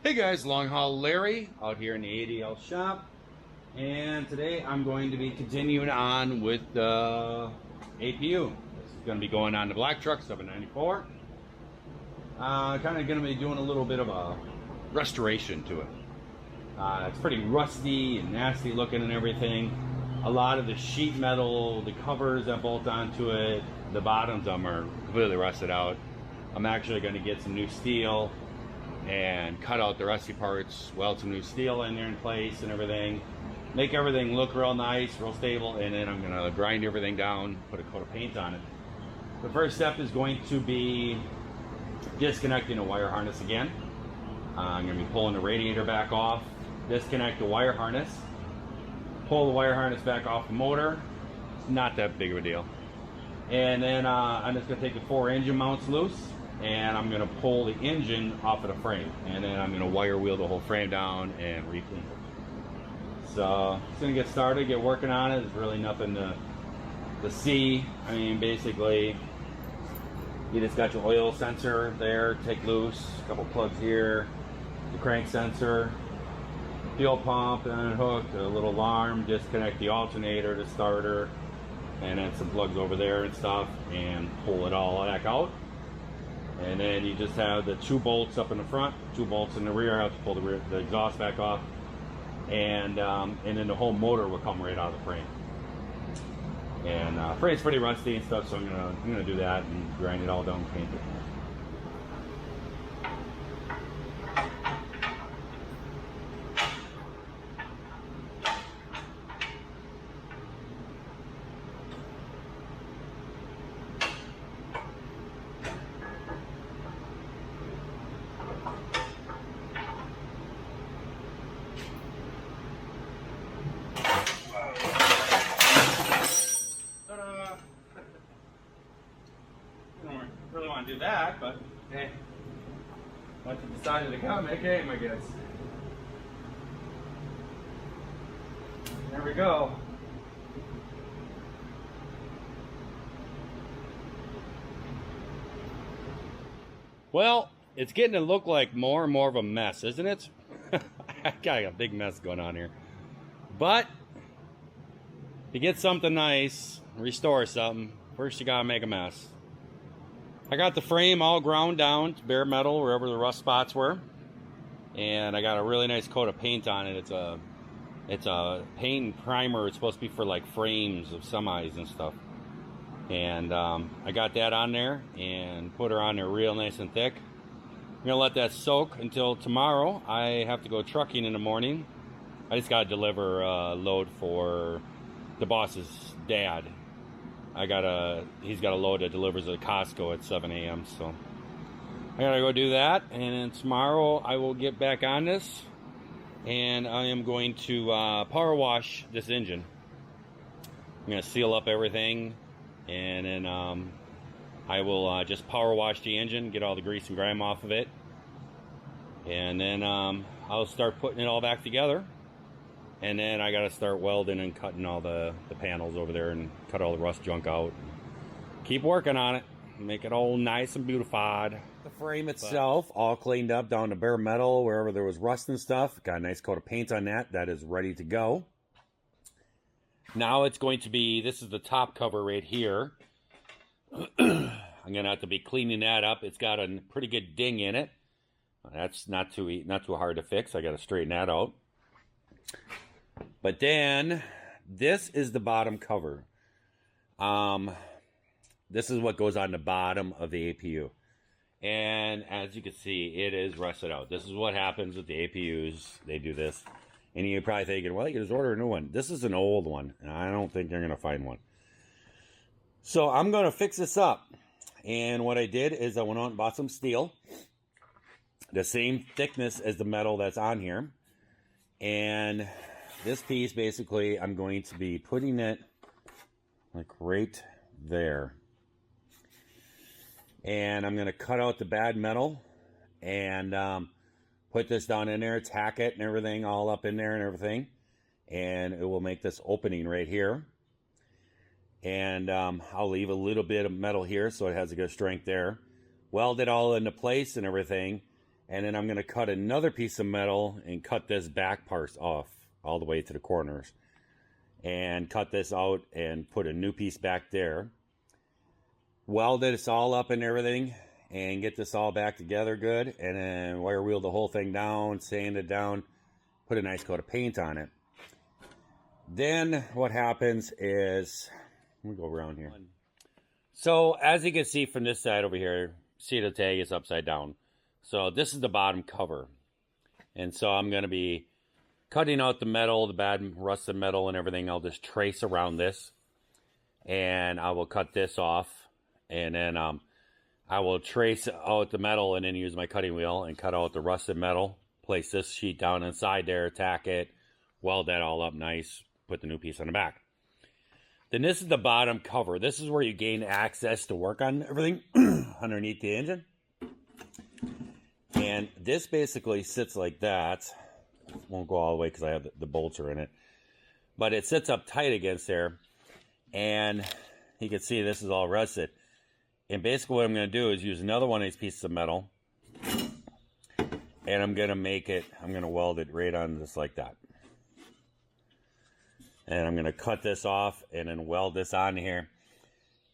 Hey guys, Long Haul Larry out here in the ADL shop, and today I'm going to be continuing on with the APU. This is going to be going on the black truck 794. Kind of going to be doing a little bit of a restoration to it. It's pretty rusty and nasty looking and everything. A lot of the sheet metal, the covers that bolt onto it, the bottoms of them are completely rusted out. I'm actually going to get some new steel and cut out the rusty parts, weld some new steel in there in place and everything, make everything look real nice, real stable, and then I'm gonna grind everything down, put a coat of paint on it. The first step is going to be disconnecting the wire harness again. I'm gonna be pulling the radiator back off, disconnect the wire harness, pull the wire harness back off the motor. It's not that big of a deal. And then I'm just gonna take the 4 engine mounts loose, and I'm going to pull the engine off of the frame, and then I'm going to wire wheel the whole frame down and re-clean it. So just going to get started, get working on it. There's really nothing to see. I mean, basically, you just got your oil sensor there, take loose, a couple plugs here, the crank sensor, fuel pump, and unhook, a little alarm, disconnect the alternator, the starter, and then some plugs over there and stuff, and pull it all back out. And then you just have the 2 bolts up in the front, 2 bolts in the rear. I have to pull the exhaust back off, and then the whole motor will come right out of the frame. And frame's pretty rusty and stuff, so I'm gonna do that and grind it all down, paint it. Really want to do that, but hey, once you decided to come, it came, I guess. There we go. Well, it's getting to look like more and more of a mess, isn't it? I got a big mess going on here. But to get something nice, restore something, first you gotta make a mess. I got the frame all ground down to bare metal wherever the rust spots were, and I got a really nice coat of paint on it. It's a paint and primer. It's supposed to be for like frames of semis and stuff. And I got that on there and put her on there real nice and thick. I'm gonna let that soak until tomorrow. I have to go trucking in the morning. I just gotta deliver a load for the boss's dad. He's got a load that delivers at Costco at 7 a.m. So I gotta go do that, and then tomorrow I will get back on this, and I am going to power wash this engine. I'm gonna seal up everything, and then I will just power wash the engine, get all the grease and grime off of it, and then I'll start putting it all back together. And then I gotta start welding and cutting all the panels over there and cut all the rust junk out. Keep working on it, make it all nice and beautified. The frame itself, all cleaned up down to bare metal wherever there was rust and stuff. Got a nice coat of paint on that. That is ready to go. Now it's going to be, this is the top cover right here. I'm gonna have to be cleaning that up. It's got a pretty good ding in it. That's not too hard to fix. I gotta straighten that out. But then, this is the bottom cover. This is what goes on the bottom of the APU. And as you can see, it is rusted out. This is what happens with the APUs. They do this. And you're probably thinking, well, you can just order a new one. This is an old one, and I don't think you're going to find one. So I'm going to fix this up. And what I did is I went out and bought some steel. The same thickness as the metal that's on here. And this piece, basically, I'm going to be putting it like right there. And I'm going to cut out the bad metal and put this down in there, tack it and everything all up in there and everything. And it will make this opening right here. And I'll leave a little bit of metal here so it has a good strength there. Weld it all into place and everything. And then I'm going to cut another piece of metal and cut this back part off all the way to the corners. And cut this out and put a new piece back there. Weld this all up and everything. And get this all back together good. And then wire wheel the whole thing down, sand it down. Put a nice coat of paint on it. Then what happens is, let me go around here. So as you can see from this side over here, see the tag is upside down. So this is the bottom cover. And so I'm going to be cutting out the metal, the bad rusted metal and everything. I'll just trace around this. And I will cut this off. And then I will trace out the metal and then use my cutting wheel and cut out the rusted metal. Place this sheet down inside there, tack it, weld that all up nice, put the new piece on the back. Then this is the bottom cover. This is where you gain access to work on everything underneath the engine. And this basically sits like that. Won't go all the way because I have the bolts are in it. But it sits up tight against there. And you can see this is all rusted. And basically what I'm going to do is use another one of these pieces of metal. And I'm going to weld it right on just like that. And I'm going to cut this off and then weld this on here.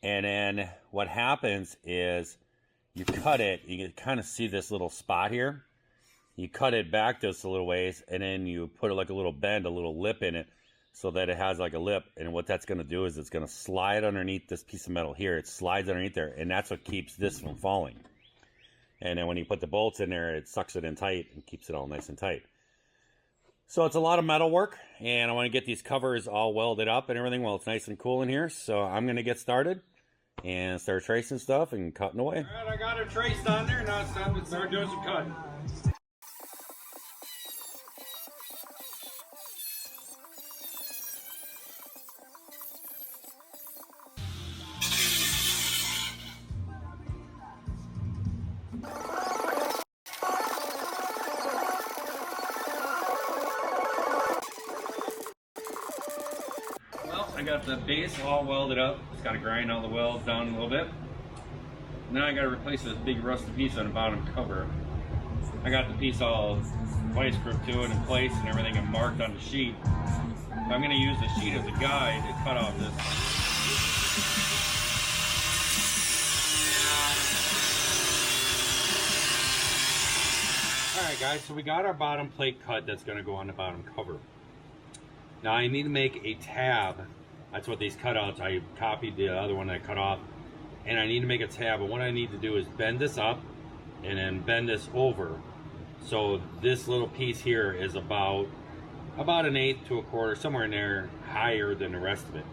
And then what happens is you cut it, you can kind of see this little spot here. You cut it back just a little ways and then you put it like a little bend, a little lip in it so that it has like a lip. And what that's going to do is it's going to slide underneath this piece of metal here. It slides underneath there and that's what keeps this from falling. And then when you put the bolts in there, it sucks it in tight and keeps it all nice and tight. So it's a lot of metal work, and I want to get these covers all welded up and everything while it's nice and cool in here. So I'm going to get started and start tracing stuff and cutting away. All right, I got it traced on there. Now it's time to start doing some cutting. I got the base all welded up. Just got to grind all the welds down a little bit. Now I got to replace this big rusty piece on the bottom cover. I got the piece all vice grip to it in place and everything and marked on the sheet. I'm going to use the sheet as a guide to cut off this. Alright guys, so we got our bottom plate cut that's going to go on the bottom cover. Now I need to make a tab. That's what these cutouts, I copied the other one that I cut off. And I need to make a tab, and what I need to do is bend this up and then bend this over. So this little piece here is about 1/8 to 1/4, somewhere in there, higher than the rest of it.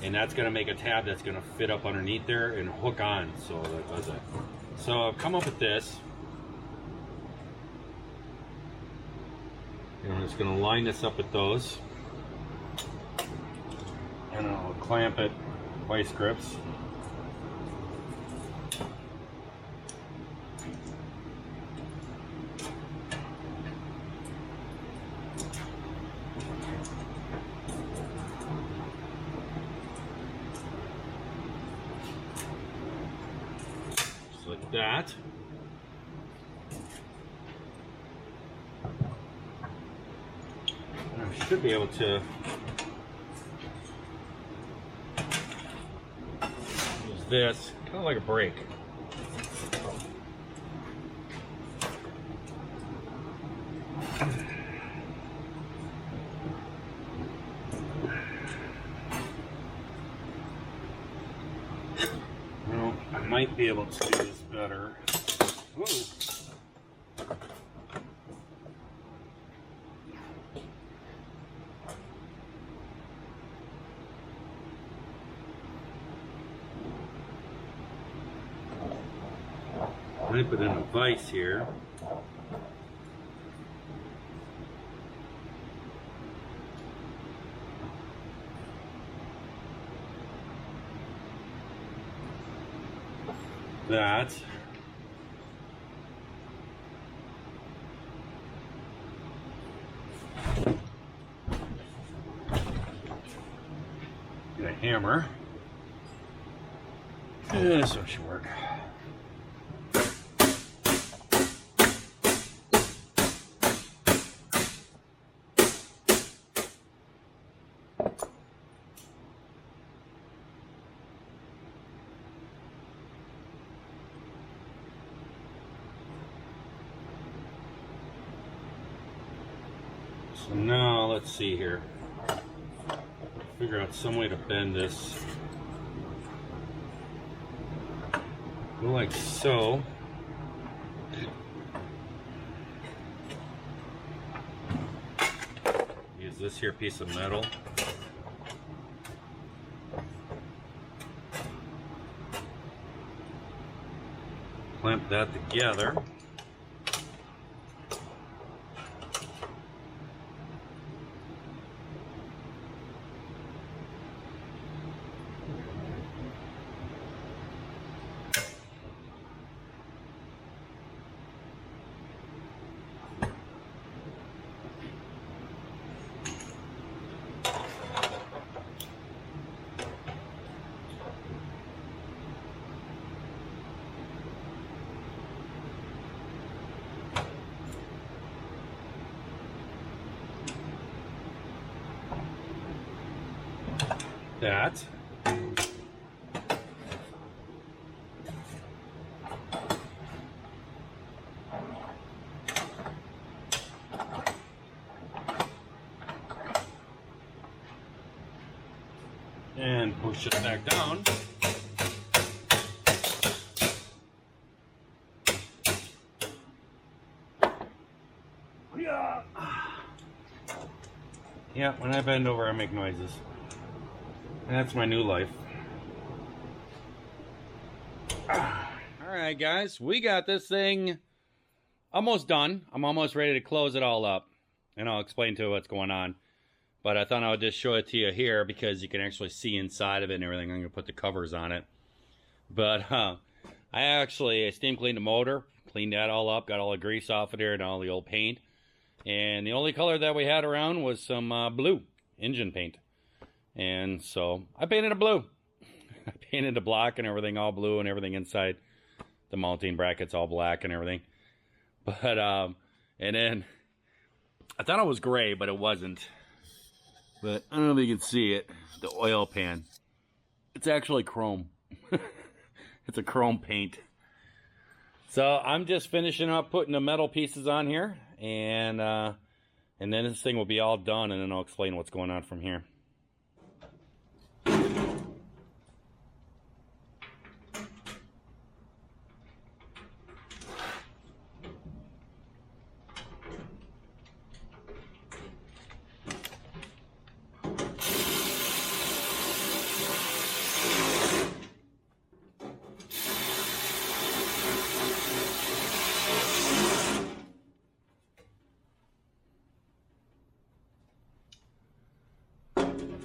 And that's gonna make a tab that's gonna fit up underneath there and hook on, so that does it. So I've come up with this. And I'm just gonna line this up with those. And I'll clamp it vice grips. Just like that. And I should be able to this kind of like a brake. Well, I might be able to do this better. Whoa. I put in a vise here. That. Get a hammer. This one should work. So now let's see here. Figure out some way to bend this. Go like so. Use this here piece of metal. Clamp that together. That. And push it back down. Yeah, when I bend over, I make noises. And that's my new life. Alright guys, we got this thing almost done. I'm almost ready to close it all up. And I'll explain to you what's going on. But I thought I would just show it to you here because you can actually see inside of it and everything. I'm going to put the covers on it. But I steam cleaned the motor. Cleaned that all up. Got all the grease off of there and all the old paint. And the only color that we had around was some blue engine paint. And so I painted it blue. I painted the block and everything all blue and everything inside the mounting brackets all black and everything. But and then I thought it was gray, but it wasn't. But I don't know if you can see it. The oil pan. It's actually chrome. It's a chrome paint. So I'm just finishing up putting the metal pieces on here, and then this thing will be all done, and then I'll explain what's going on from here.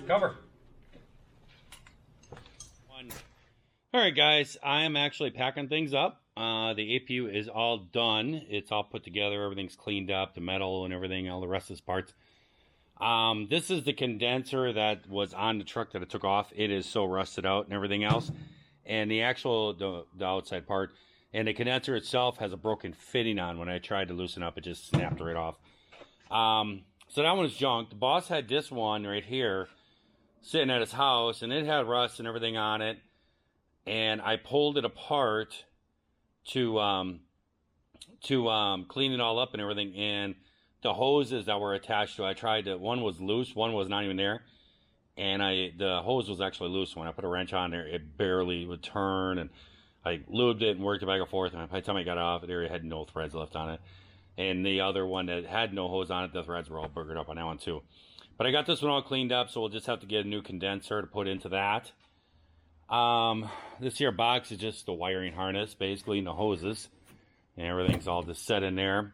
Cover. Alright guys, I am actually packing things up. The APU is all done. It's all put together. Everything's cleaned up. The metal and everything, all the rest of its parts. This is the condenser that was on the truck that I took off. It is so rusted out and everything else. And the outside part. And the condenser itself has a broken fitting on. When I tried to loosen up, it just snapped right off. So that one is junk. The boss had this one right here sitting at his house, and it had rust and everything on it, and I pulled it apart to clean it all up and everything, and the hoses that were attached to it, I tried to, one was loose, one was not even there, and the hose was actually loose. When I put a wrench on there, it barely would turn, and I lubed it and worked it back and forth, and by the time I got it off, it had no threads left on it. And the other one that had no hose on it, the threads were all burgered up on that one too. But I got this one all cleaned up, so we'll just have to get a new condenser to put into that. This here box is just the wiring harness, basically, and the hoses. And everything's all just set in there.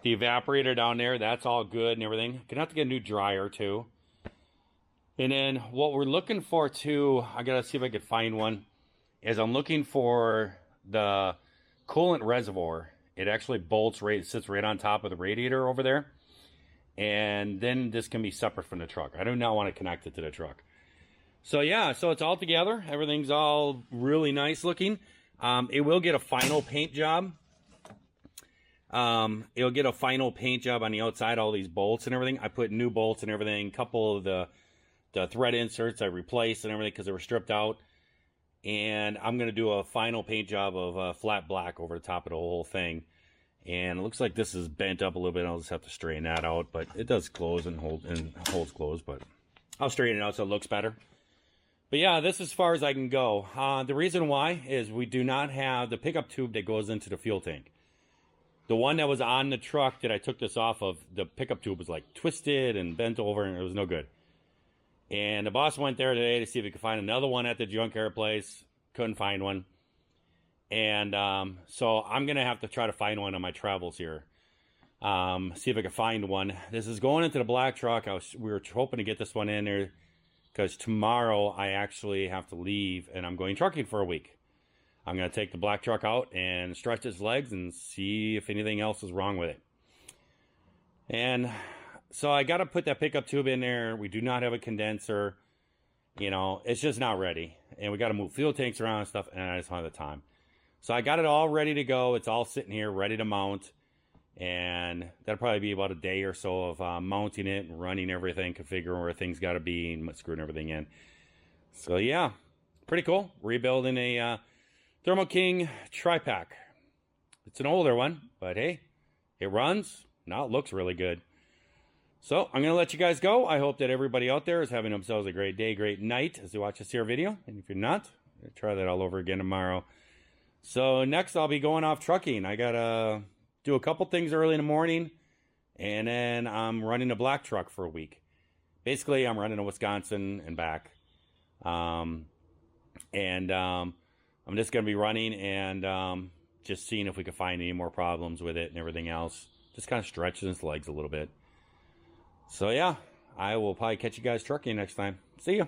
The evaporator down there, that's all good and everything. Gonna have to get a new dryer too. And then what we're looking for too, I gotta see if I could find one, is I'm looking for the coolant reservoir. It actually sits right on top of the radiator over there. And then this can be separate from the truck. I do not want to connect it to the truck. So yeah, so it's all together. Everything's all really nice looking. It will get a final paint job. It'll get a final paint job on the outside, all these bolts and everything. I put new bolts and everything. A couple of the thread inserts I replaced and everything because they were stripped out. And I'm going to do a final paint job of flat black over the top of the whole thing. And it looks like this is bent up a little bit. I'll just have to straighten that out, but it does close and holds closed, but I'll straighten it out so it looks better. But yeah, this is as far as I can go. The reason why is we do not have the pickup tube that goes into the fuel tank. The one that was on the truck that I took this off of, the pickup tube was like twisted and bent over, and it was no good. And the boss went there today to see if he could find another one at the junkyard place. Couldn't find one. And so I'm going to have to try to find one on my travels here. See if I can find one. This is going into the black truck. We were hoping to get this one in there because tomorrow I actually have to leave and I'm going trucking for a week. I'm going to take the black truck out and stretch its legs and see if anything else is wrong with it. And so I got to put that pickup tube in there. We do not have a condenser. You know, it's just not ready. And we got to move fuel tanks around and stuff, and I just don't have the time. So I got it all ready to go. It's all sitting here ready to mount. And that'll probably be about a day or so of mounting it and running everything, configuring where things got to be and screwing everything in. So yeah, pretty cool. Rebuilding a Thermo King Tri-pac. It's an older one, but hey, it runs. Now it looks really good. So I'm going to let you guys go. I hope that everybody out there is having themselves a great day, great night as they watch this here video. And if you're not, try that all over again tomorrow. So next I'll be going off trucking. I got to do a couple things early in the morning, and then I'm running a black truck for a week. Basically, I'm running to Wisconsin and back. I'm just going to be running and just seeing if we can find any more problems with it and everything else. Just kind of stretching its legs a little bit. So yeah, I will probably catch you guys trucking next time. See ya.